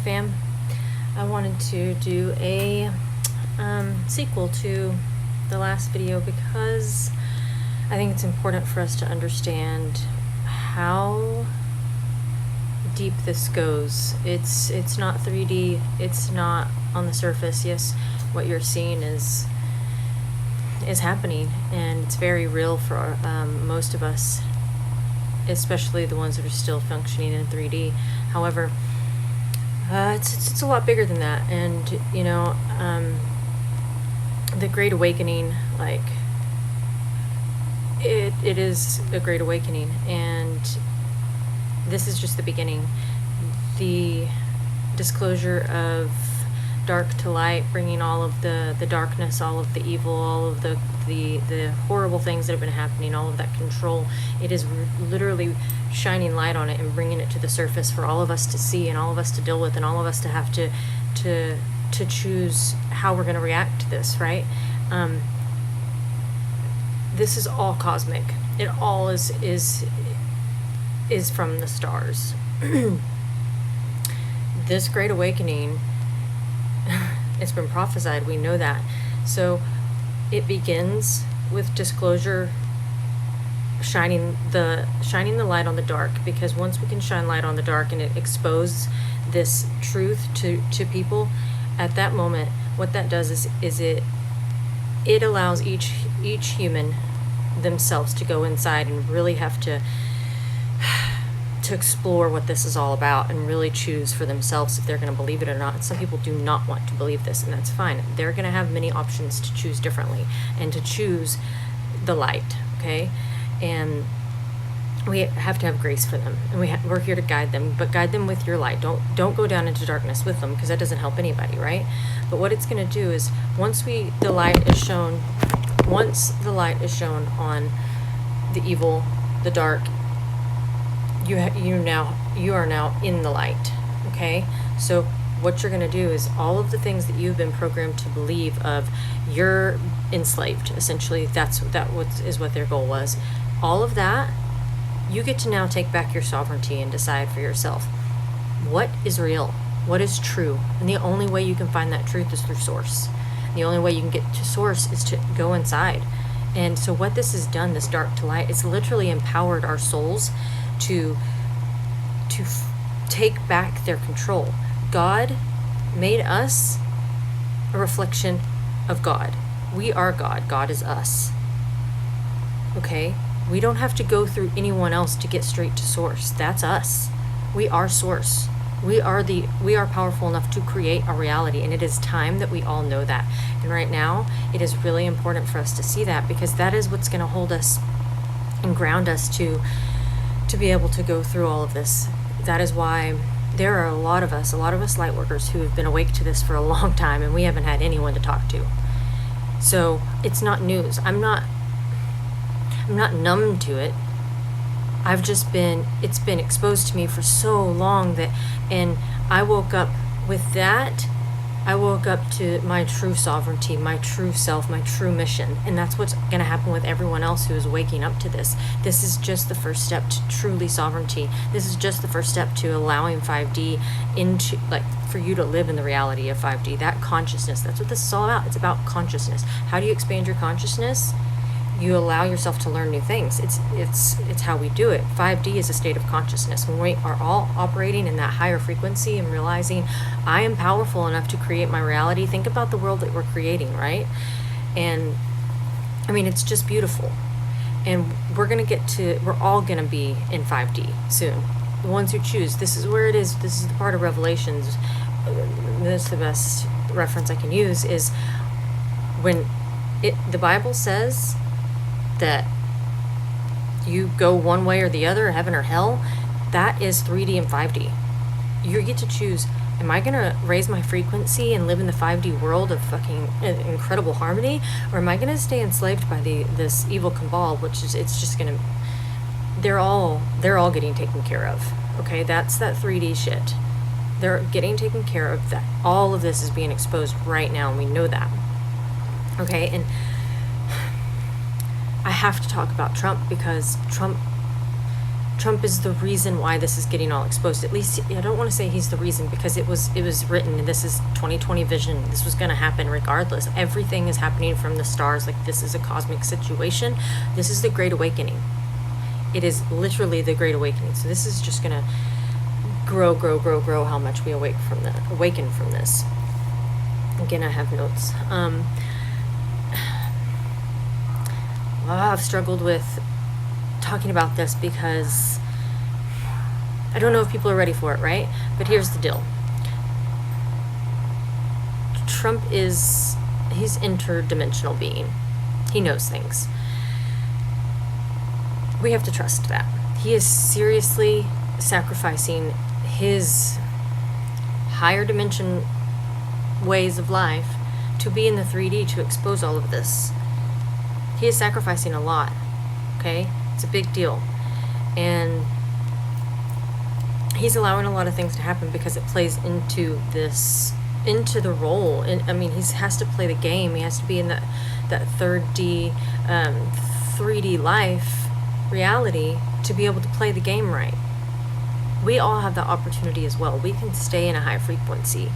fam. I wanted to do a sequel to the last video because I think it's important for us to understand how deep this goes. It's not 3D, it's not on the surface. Yes, what you're seeing is happening, and it's very real for most of us, especially the ones that are still functioning in 3D. However, it's a lot bigger than that, and the Great Awakening, like it is a Great Awakening, and this is just the beginning. The disclosure of dark to light, bringing all of the darkness, all of the evil, all of the horrible things that have been happening, all of that control. It is literally shining light on it and bringing it to the surface for all of us to see, and all of us to deal with, and all of us to have to choose how we're going to react to this, right? This is all cosmic. It all is from the stars. This Great Awakening, it's been prophesied, we know that. So it begins with disclosure, shining the light on the dark, because once we can shine light on the dark and it exposes this truth to people, at that moment, what that does is it allows each human themselves to go inside and really have to explore what this is all about, and really choose for themselves if they're going to believe it or not. Some people do not want to believe this, and that's fine. They're going to have many options to choose differently and to choose the light, okay? And we have to have grace for them, and we're here to guide them, but guide them with your light. Don't go down into darkness with them, because that doesn't help anybody, right? But what it's going to do is, once the light is shown on the evil, the dark, you are now in the light, okay? So what you're going to do is, all of the things that you've been programmed to believe of, you're enslaved, essentially. That is what their goal was. All of that, you get to now take back your sovereignty and decide for yourself what is real, what is true. And the only way you can find that truth is through source. The only way you can get to source is to go inside. And so what this has done, this dark to light, it's literally empowered our souls to take back their control. God made us a reflection of God. We are God. God is us. Okay? We don't have to go through anyone else to get straight to source. That's us. We are source. We are powerful enough to create a reality, and it is time that we all know that. And right now, it is really important for us to see that, because that is what's going to hold us and ground us to be able to go through all of this. That is why there are a lot of us light workers who have been awake to this for a long time, and we haven't had anyone to talk to. So it's not news. I'm not numb to it. It's been exposed to me for so long and I woke up with that. I woke up to my true sovereignty, my true self, my true mission. And that's what's going to happen with everyone else who is waking up to this. This is just the first step to truly sovereignty. This is just the first step to allowing 5D into, like, for you to live in the reality of 5D. That consciousness, that's what this is all about. It's about consciousness. How do you expand your consciousness? You allow yourself to learn new things. It's how we do it. 5D is a state of consciousness. When we are all operating in that higher frequency and realizing, I am powerful enough to create my reality. Think about the world that we're creating, right? And I mean, it's just beautiful. And we're all gonna be in 5D soon. The ones who choose, this is where it is. This is the part of Revelations. This is the best reference I can use, is when the Bible says that you go one way or the other, heaven or hell. That is 3D and 5D. You get to choose, am I going to raise my frequency and live in the 5D world of fucking incredible harmony, or am I going to stay enslaved by this evil cabal, which is, it's just going to, they're all getting taken care of. Okay, that's that 3D shit. They're getting taken care of. That all of this is being exposed right now, and we know that. Okay, and I have to talk about Trump, because Trump Trump is the reason why this is getting all exposed. At least, I don't want to say he's the reason, because it was written, and this is 2020 vision. This was going to happen regardless. Everything is happening from the stars. Like, this is a cosmic situation. This is the Great Awakening. It is literally the Great Awakening. So this is just going to grow how much we awaken from this. Again, I have notes. I've struggled with talking about this because I don't know if people are ready for it, right? But here's the deal. Trump he's interdimensional being. He knows things. We have to trust that. He is seriously sacrificing his higher dimension ways of life to be in the 3D to expose all of this. He is sacrificing a lot, okay? It's a big deal. And he's allowing a lot of things to happen because it plays into the role. And I mean, he has to play the game. He has to be in that 3D life reality to be able to play the game right. We all have the opportunity as well. We can stay in a high frequency